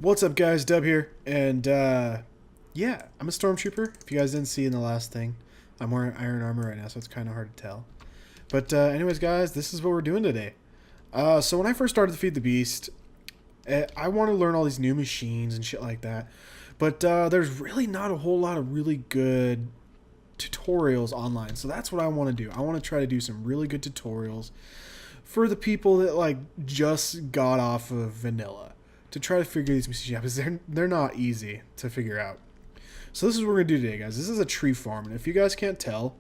What's up, guys? Dub here, and yeah, I'm a stormtrooper. If you guys didn't see in the last thing, I'm wearing iron armor right now, so it's kind of hard to tell. But anyways, guys, this is what we're doing today. So when I first started to feed the beast, I want to learn all these new machines and shit like that. But there's really not a whole lot of really good tutorials online, so that's what I want to do. I want to try to do some really good tutorials for the people that like just got off of vanilla, to try to figure these machines out, because they're not easy to figure out. So this is what we're gonna do today, guys. This is a tree farm, and if you guys can't tell,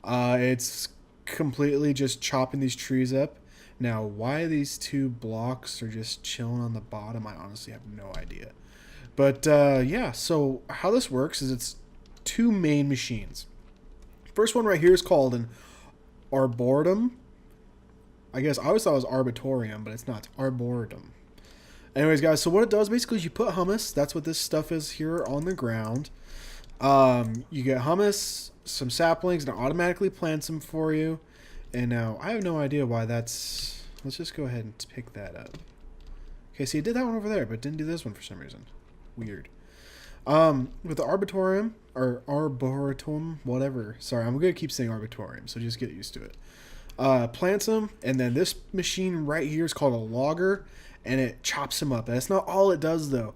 it's completely just chopping these trees up. Now, why these two blocks are just chilling on the bottom, I honestly have no idea. But yeah, so how this works is it's two main machines. First one right here is called an Arboretum. I guess I always thought it was Arboretum, but it's not. It's Arboretum. Anyways, guys, so what it does basically is you put hummus. That's what this stuff is here on the ground. You get hummus, some saplings, and it automatically plants them for you. And now, I have no idea why that's... Let's just go ahead and pick that up. Okay, so you did that one over there, but didn't do this one for some reason. Weird. With the Arboretum, or Arboretum, whatever. Sorry, I'm going to keep saying Arboretum, so just get used to it. Plants them, and then this machine right here is called a logger, and it chops them up. That's not all it does, though.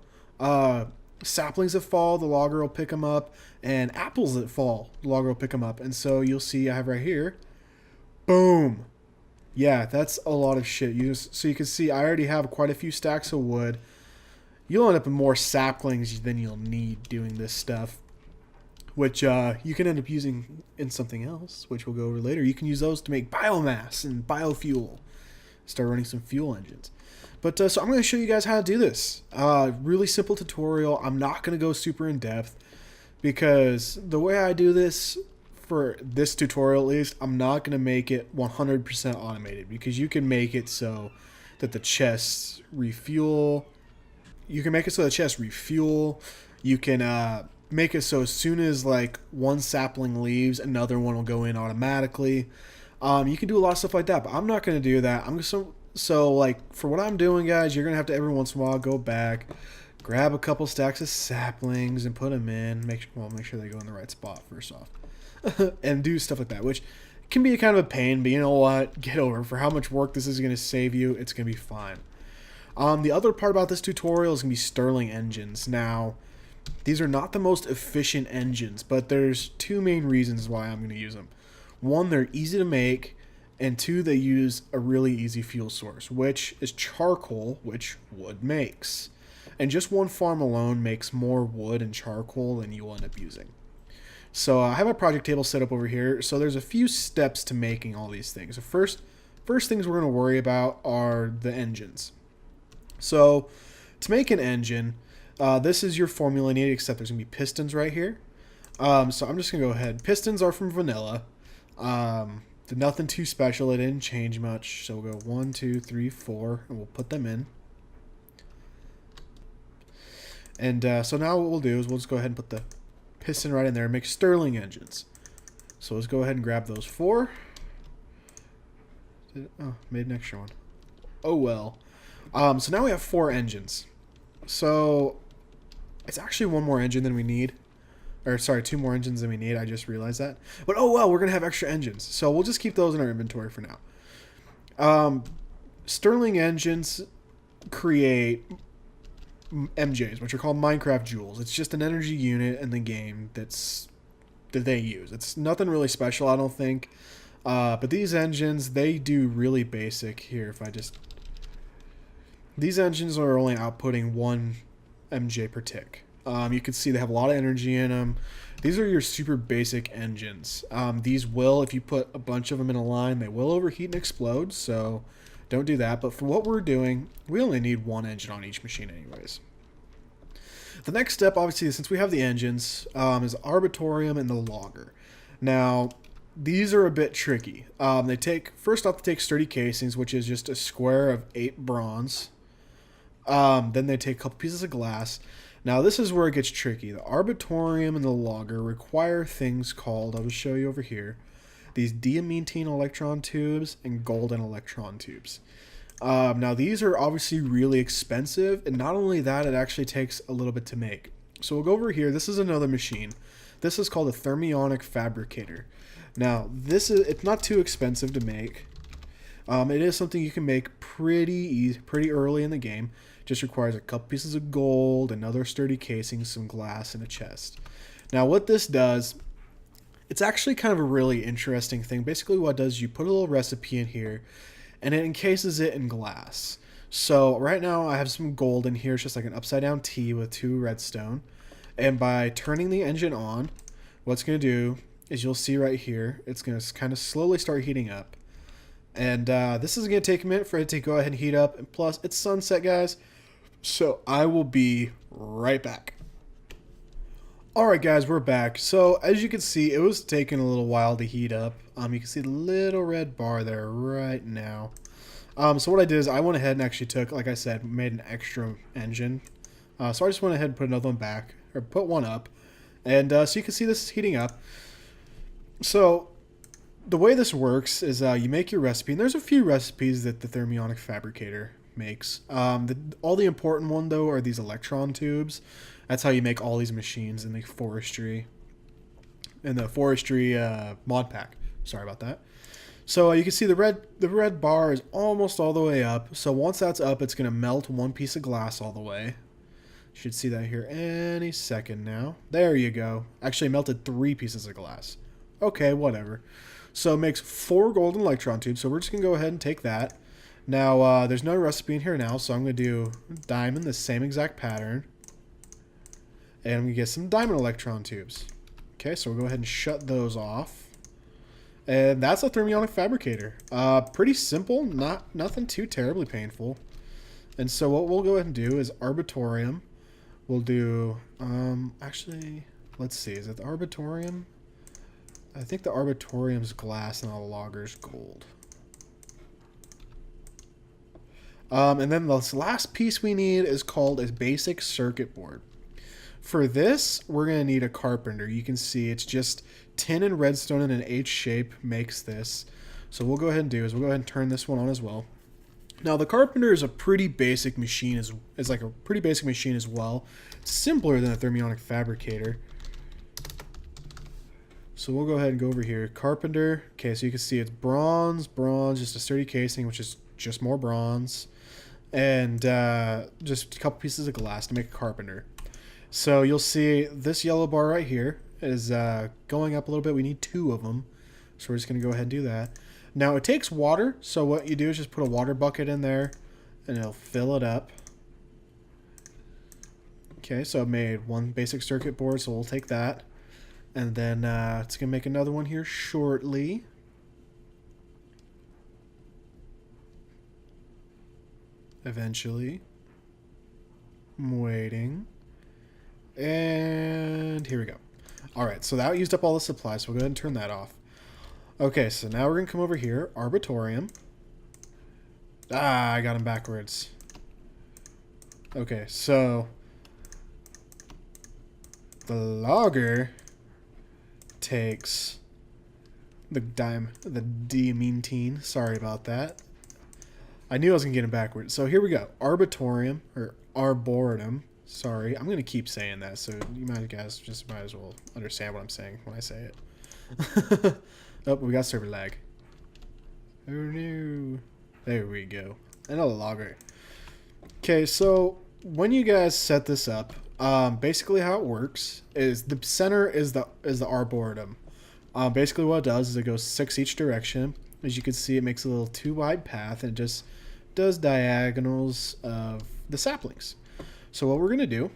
Saplings that fall, the logger will pick them up, and apples that fall, the logger will pick them up. And so you'll see I have right here, boom. Yeah, that's a lot of shit. So you can see I already have quite a few stacks of wood. You'll end up with more saplings than you'll need doing this stuff, which you can end up using in something else, which we'll go over later. You can use those to make biomass and biofuel. Start running some fuel engines. But so I'm going to show you guys how to do this. Really simple tutorial. I'm not going to go super in depth because the way I do this, for this tutorial at least, I'm not going to make it 100% automated, because you can make it so that the chests refuel. You can make it so the chests refuel. You can make it so as soon as like one sapling leaves, another one will go in automatically. You can do a lot of stuff like that, but I'm not going to do that. I'm just so like for what I'm doing, guys, you're gonna have to every once in a while go back, grab a couple stacks of saplings and put them in. Make sure they go in the right spot first off, and do stuff like that, which can be kind of a pain. But you know what? Get over it. For how much work this is gonna save you, it's gonna be fine. The other part about this tutorial is gonna be Stirling Engines. Now, these are not the most efficient engines, but there's two main reasons why I'm gonna use them. One, they're easy to make. And two, they use a really easy fuel source, which is charcoal, which wood makes. And just one farm alone makes more wood and charcoal than you'll end up using. So I have a project table set up over here. So there's a few steps to making all these things. The first things we're going to worry about are the engines. So to make an engine, this is your formula needed, except there's going to be pistons right here. So I'm just going to go ahead. Pistons are from vanilla. Nothing too special. It didn't change much. So we'll go 1, 2, 3, 4, and we'll put them in. And so now what we'll do is we'll just go ahead and put the piston right in there and make Stirling engines. So let's go ahead and grab those 4. Oh, made an extra one. Oh well. So now we have 4 engines. So it's actually one more engine than we need. Or sorry, 2 more engines than we need. I just realized that. But oh well, we're going to have extra engines. So we'll just keep those in our inventory for now. Stirling engines create MJs, which are called Minecraft joules. It's just an energy unit in the game that they use. It's nothing really special, I don't think. But these engines, they do really basic. Here, if I just... These engines are only outputting 1 MJ per tick. You can see they have a lot of energy in them. These are your super basic engines. These will, if you put a bunch of them in a line, they will overheat and explode, so don't do that. But for what we're doing, we only need 1 engine on each machine anyways. The next step, obviously, since we have the engines, is Arboretum and the logger. Now, these are a bit tricky. First off, they take sturdy casings, which is just a square of 8 bronze. Then they take a couple pieces of glass. Now, this is where it gets tricky. The Arboretum and the logger require things called, I'll just show you over here, these diamantine electron tubes and golden electron tubes. Now these are obviously really expensive, and not only that, it actually takes a little bit to make. So we'll go over here. This is another machine. This is called a Thermionic Fabricator. Now it's not too expensive to make. It is something you can make pretty early in the game. Just requires a couple pieces of gold, another sturdy casing, some glass, and a chest. Now what this does, it's actually kind of a really interesting thing. Basically what it does, you put a little recipe in here, and it encases it in glass. So right now I have some gold in here. It's just like an upside down T with 2 redstone. And by turning the engine on, what's going to do is you'll see right here, it's going to kind of slowly start heating up. And this is going to take a minute for it to go ahead and heat up. And plus, it's sunset, guys. So I will be right back. Alright guys, we're back. So as you can see, it was taking a little while to heat up. You can see the little red bar there right now. So what I did is I went ahead and actually took, like I said, made an extra engine. So I just went ahead and put another one back, or put one up. And so you can see this is heating up. So the way this works is you make your recipe, and there's a few recipes that the Thermionic Fabricator makes. All the important one though are these electron tubes. That's how you make all these machines in the forestry mod pack. Sorry about that. So you can see the red bar is almost all the way up. So once that's up, it's going to melt one piece of glass all the way. You should see that here any second now. There you go. Actually melted 3 pieces of glass. Okay, whatever. So it makes 4 golden electron tubes. So we're just going to go ahead and take that. Now there's no recipe in here now, so I'm going to do diamond, the same exact pattern. And I'm going to get some diamond electron tubes. Okay, so we'll go ahead and shut those off. And that's a Thermionic Fabricator. Pretty simple, nothing too terribly painful. And so what we'll go ahead and do is Arboretum. We'll do, actually, let's see, is it the Arboretum? I think the Arboretum's glass and the logger's gold. And then the last piece we need is called a basic circuit board. For this, we're going to need a Carpenter. You can see it's just tin and redstone in an H shape makes this. So we'll go ahead and turn this one on as well. Now the Carpenter is a pretty basic machine, is like a pretty basic machine as well. It's simpler than a Thermionic Fabricator. So we'll go ahead and go over here. Carpenter. Okay, so you can see it's bronze, just a sturdy casing, which is just more bronze. And just a couple pieces of glass to make a Carpenter. So you'll see this yellow bar right here is going up a little bit. We need 2 of them. So we're just going to go ahead and do that. Now it takes water. So what you do is just put a water bucket in there and it'll fill it up. Okay, so I made 1 basic circuit board. So we'll take that. And then it's going to make another one here shortly. Eventually. I'm waiting. And here we go. Alright, so that used up all the supplies, so we'll go ahead and turn that off. Okay, so now we're going to come over here. Arboretum. I got him backwards. Okay, so the logger takes the diamantine. Sorry about that. I knew I was going to get him backwards. So here we go. Arboretum, or Arboretum. Sorry, I'm going to keep saying that, so you might as well understand what I'm saying when I say it. Oh, we got server lag. Oh no. There we go. And a logger. Okay, so when you guys set this up, basically how it works is the center is the Arboretum. Basically what it does is it goes 6 each direction. As you can see, it makes a little 2-wide path and it just does diagonals of the saplings. So what we're going to do,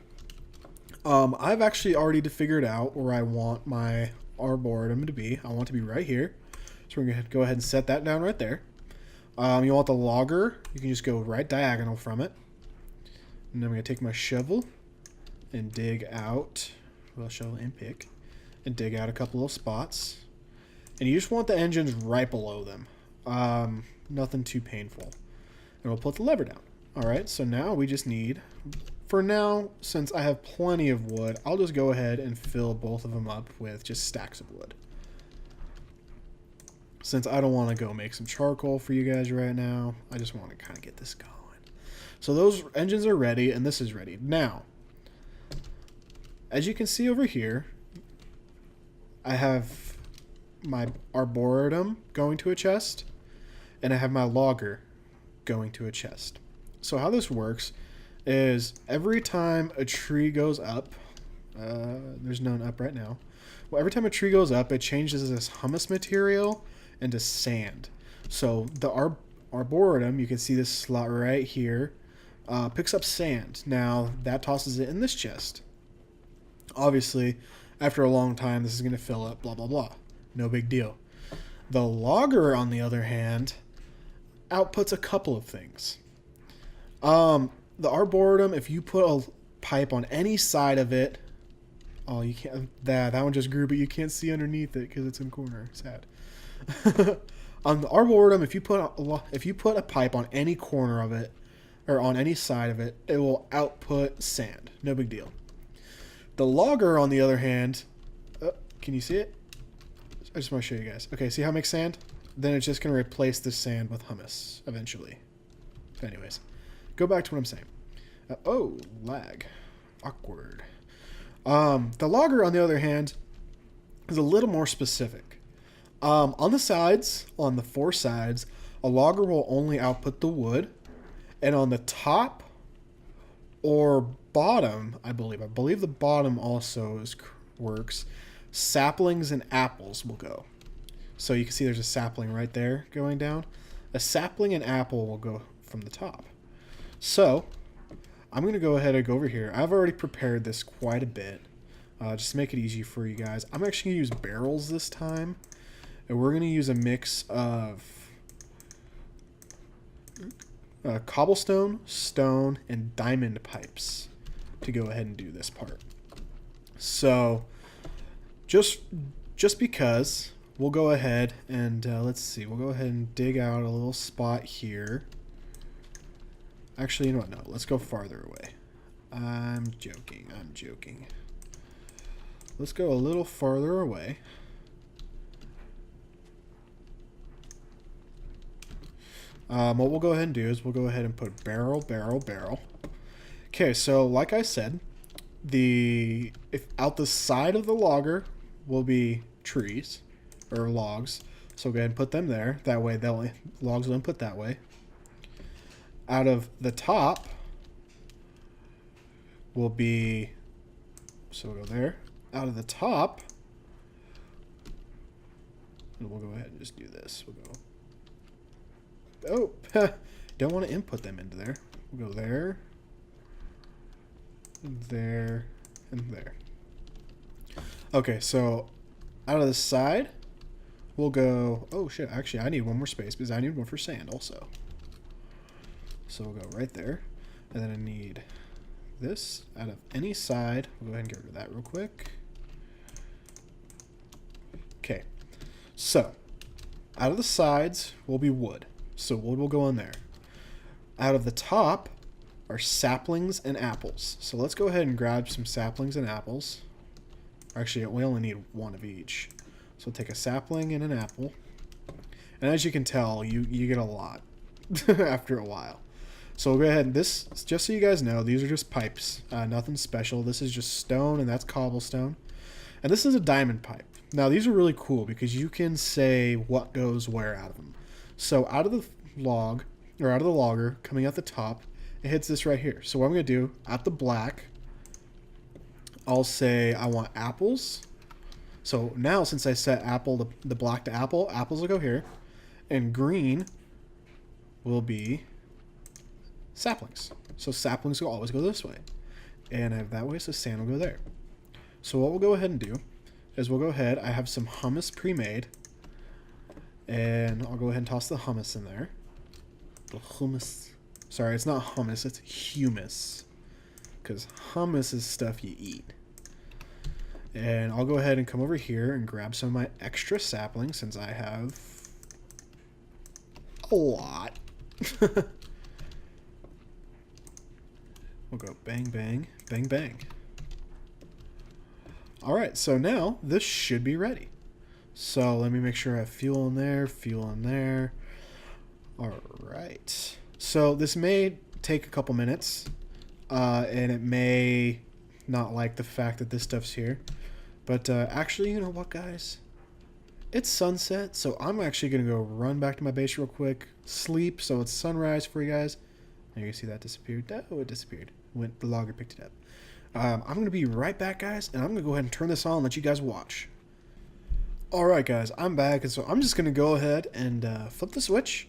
I've actually already figured out where I want my Arboretum to be. I want it to be right here. So we're going to go ahead and set that down right there. You want the logger, you can just go right diagonal from it. And then I'm going to take my shovel and dig out, well, shovel and pick, and dig out a couple little spots. And you just want the engines right below them. Nothing too painful. And we'll put the lever down. Alright, so now we just need, for now, since I have plenty of wood, I'll just go ahead and fill both of them up with just stacks of wood. since I don't want to go make some charcoal for you guys right now. I just want to kind of get this going. So those engines are ready, and this is ready. Now, as you can see over here, I have my Arboretum going to a chest, and I have my logger going to a chest. So how this works is every time a tree goes up, there's none up right now. Well, every time a tree goes up, it changes this humus material into sand. So the Arboretum, you can see this slot right here, picks up sand. Now that tosses it in this chest. Obviously, after a long time, this is going to fill up, blah, blah, blah. No big deal. The logger, on the other hand, outputs a couple of things. The Arboretum, if you put a pipe on any side of it, oh, you can't, that one just grew, but you can't see underneath it because it's in the corner. Sad. On the Arboretum, if you put a pipe on any corner of it, or on any side of it, it will output sand. No big deal. The logger, on the other hand, can you see it? I just want to show you guys. Okay, see how it makes sand? Then it's just going to replace the sand with humus eventually. Anyways, go back to what I'm saying. Oh, lag. Awkward. The logger, on the other hand, is a little more specific. On the sides, on the 4 sides, a logger will only output the wood. And on the top or bottom, I believe the bottom also works, saplings and apples will go. So you can see there's a sapling right there going down. A sapling and apple will go from the top. So I'm going to go ahead and go over here. I've already prepared this quite a bit, just to make it easy for you guys. I'm actually going to use barrels this time, and we're going to use a mix of cobblestone, stone, and diamond pipes to go ahead and do this part. So just because, we'll go ahead and let's see, we'll go ahead and dig out a little spot here. Actually, you know what? No, let's go farther away. I'm joking. Let's go a little farther away. What we'll go ahead and do is we'll go ahead and put barrel. Okay, so like I said, if out the side of the logger will be trees or logs. So go ahead and put them there. That way, logs will input that way. Out of the top will be, so we'll go there. Out of the top, and we'll go ahead and just do this. We'll go. Oh, don't want to input them into there. We'll go there, there, and there. Okay, so out of the side, we'll go, oh shit, actually I need one more space because I need one for sand also. So we'll go right there, and then I need this out of any side. We'll go ahead and get rid of that real quick. Okay, so out of the sides will be wood. So wood will go on there. Out of the top are saplings and apples. So let's go ahead and grab some saplings and apples. Actually, we only need one of each. So we'll take a sapling and an apple. And as you can tell, you get a lot after a while. So we'll go ahead and this, just so you guys know, these are just pipes. Nothing special. This is just stone, and that's cobblestone. And this is a diamond pipe. Now, these are really cool because you can say what goes where out of them. So out of the log, or out of the logger, coming out the top, it hits this right here. So what I'm going to do, at the black, I'll say I want apples. So now, since I set the black to apple, apples will go here. And green will be saplings. So saplings will always go this way. And I have that way, so sand will go there. So what we'll go ahead and do is we'll go ahead, I have some hummus pre-made. And I'll go ahead and toss the hummus in there. The hummus. Sorry, it's not hummus, it's humus. Because hummus is stuff you eat. And I'll go ahead and come over here and grab some of my extra saplings since I have a lot. We'll go bang, bang, bang, bang. Alright, so now this should be ready. So let me make sure I have fuel in there, fuel in there. All right. So this may take a couple minutes, and it may not like the fact that this stuff's here. But actually, you know what, guys? It's sunset, so I'm actually going to go run back to my base real quick, sleep, so it's sunrise for you guys. And you can see that disappeared. Oh, it disappeared. The logger picked it up. I'm going to be right back, guys, and I'm going to go ahead and turn this on and let you guys watch. Alright, guys, I'm back, and so I'm just going to go ahead and flip the switch.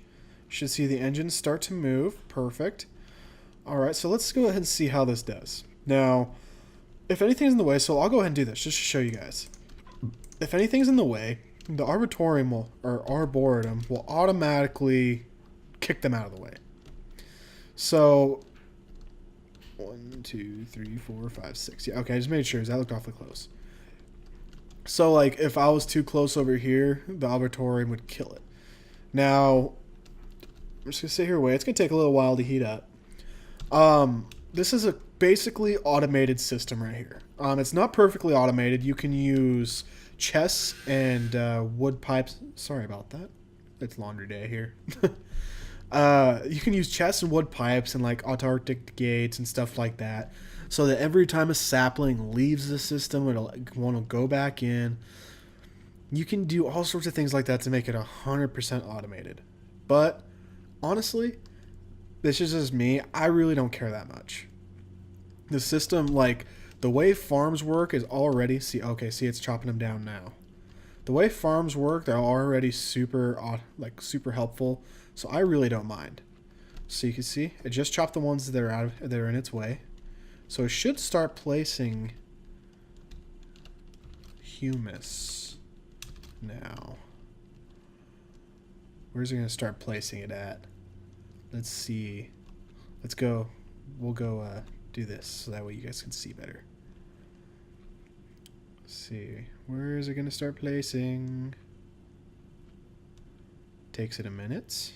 You should see the engines start to move. Perfect. Alright, so let's go ahead and see how this does. Now, if anything's in the way, so I'll go ahead and do this just to show you guys. If anything's in the way, the Arboretum will automatically kick them out of the way. So, 1, 2, 3, 4, 5, 6. Yeah, okay, I just made sure. That looked awfully close. So, like, if I was too close over here, the Arboretum would kill it. Now, I'm just going to sit here and wait. It's going to take a little while to heat up. This is a basically automated system right here. It's not perfectly automated. You can use chests and wood pipes. Sorry about that. It's laundry day here. You can use chests and wood pipes and like autarctic gates and stuff like that, so that every time a sapling leaves the system, it'll want to go back in. You can do all sorts of things like that to make it 100% automated. But honestly, this is just me. I really don't care that much. The system, like the way farms work, is already see it's chopping them down now. The way farms work, they're already super helpful, so I really don't mind. So you can see it just chopped the ones that are in its way. So it should start placing humus now. Where's it going to start placing it at? Let's see. Let's go. We'll go do this so that way you guys can see better. Let's see. Where is it going to start placing? Takes it a minute.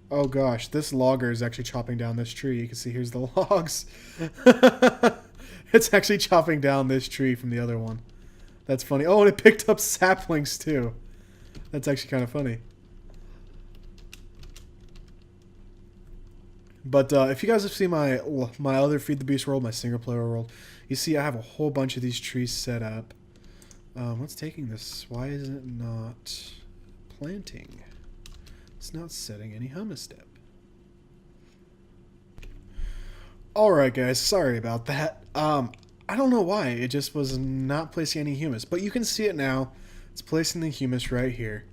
Oh gosh, this logger is actually chopping down this tree. You can see here's the logs. It's actually chopping down this tree from the other one. That's funny. Oh, and it picked up saplings too. That's actually kind of funny. But if you guys have seen my other Feed the Beast world, my single player world, you see I have a whole bunch of these trees set up. What's taking this? Why is it not planting? It's not setting any humus step. Alright guys, sorry about that. I don't know why, it just was not placing any humus, but you can see it now. It's placing the humus right here.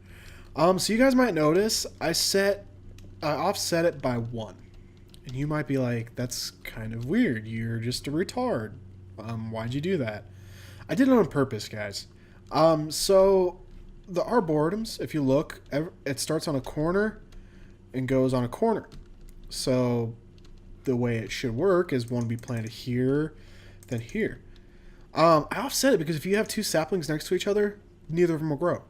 So you guys might notice I offset it by 1. And you might be like, that's kind of weird. You're just a retard. Why'd you do that? I did it on purpose, guys. So the arboretums, if you look, it starts on a corner and goes on a corner. So the way it should work is one be planted here, then here. I offset it because if you have 2 saplings next to each other, neither of them will grow.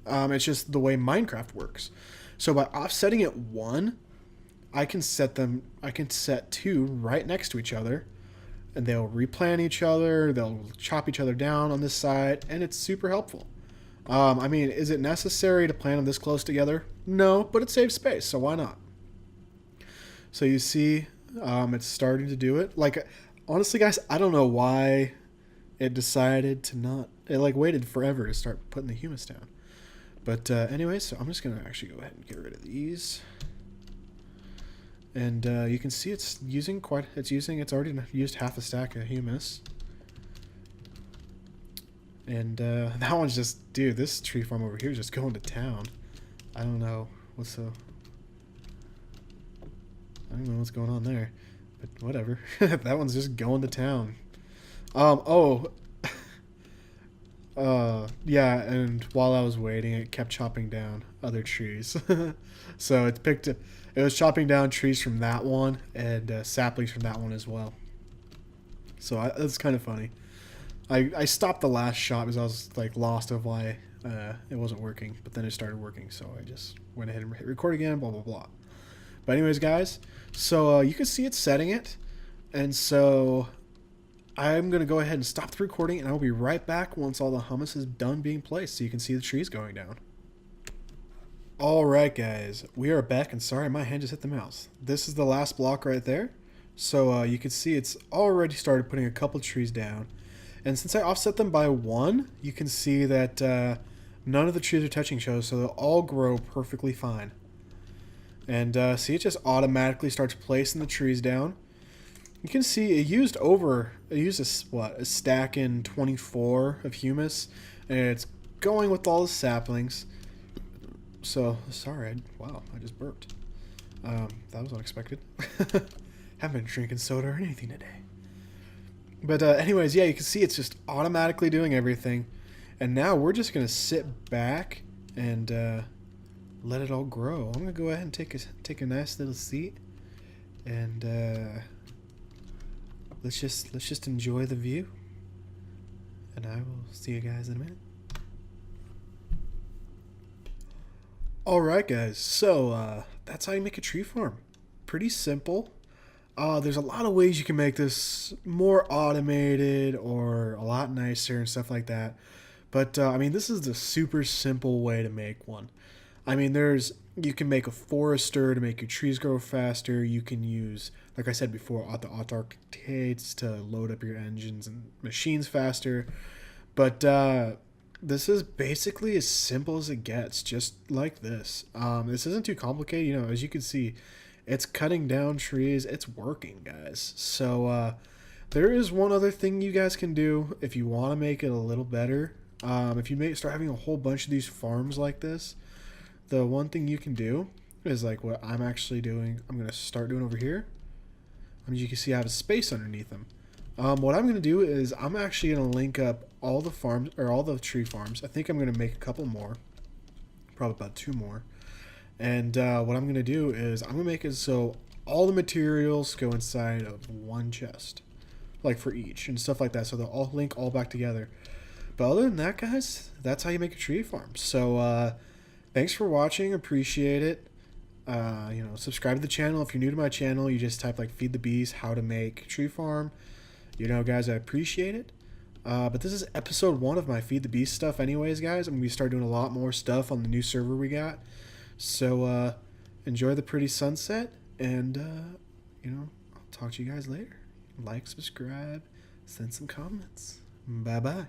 It's just the way Minecraft works. So by offsetting it 1, I can set 2 right next to each other, and they'll replant each other, they'll chop each other down on this side, and it's super helpful. I mean, is it necessary to plant them this close together? No, but it saves space, so why not? So you see, it's starting to do it. Like, honestly, guys, I don't know why it decided to not. It like waited forever to start putting the humus down. But anyway, so I'm just gonna actually go ahead and get rid of these. And you can see it's already used half a stack of humus. And that one's just, dude, this tree farm over here is just going to town. I don't know what's going on there, but whatever. That one's just going to town. Yeah, and while I was waiting, it kept chopping down other trees. So it was chopping down trees from that one and saplings from that one as well. So it's kind of funny. I stopped the last shot because I was like lost of why it wasn't working, but then it started working, so I just went ahead and hit record again, blah blah blah. But anyways, guys, so you can see it's setting it, and so I'm going to go ahead and stop the recording, and I'll be right back once all the hummus is done being placed so you can see the trees going down. Alright guys, we are back, and sorry my hand just hit the mouse. This is the last block right there. So you can see it's already started putting a couple trees down. And since I offset them by 1, you can see that none of the trees are touching each other, so they'll all grow perfectly fine. And see, it just automatically starts placing the trees down. You can see it used a stack in 24 of humus, and it's going with all the saplings. So, sorry, wow, I just burped. That was unexpected. Haven't been drinking soda or anything today. But anyways, yeah, you can see it's just automatically doing everything. And now we're just going to sit back and let it all grow. I'm going to go ahead and take a nice little seat. And let's just enjoy the view. And I will see you guys in a minute. Alright guys, so that's how you make a tree farm. Pretty simple. There's a lot of ways you can make this more automated or a lot nicer and stuff like that. But I mean, this is the super simple way to make one. I mean, you can make a forester to make your trees grow faster. You can use, like I said before, the auto-architects to load up your engines and machines faster. But this is basically as simple as it gets, just like this. This isn't too complicated. You know, as you can see, it's cutting down trees. It's working, guys. So there is one other thing you guys can do if you want to make it a little better. If you start having a whole bunch of these farms like this, the one thing you can do is like what I'm actually doing. I'm going to start doing over here. I mean, you can see I have a space underneath them. What I'm going to do is I'm actually going to link up all the farms, or all the tree farms. I think I'm going to make a couple more, probably about 2 more. And what I'm going to do is I'm going to make it so all the materials go inside of one chest, like for each and stuff like that. So they'll all link all back together. But other than that, guys, that's how you make a tree farm. So thanks for watching. Appreciate it. You know, subscribe to the channel. If you're new to my channel, you just type like Feed the Bees, how to make tree farm. You know, guys, I appreciate it. But this is episode 1 of my Feed the Beast stuff anyways, guys. I'm going to start doing a lot more stuff on the new server we got. So, enjoy the pretty sunset. And, you know, I'll talk to you guys later. Like, subscribe, send some comments. Bye-bye.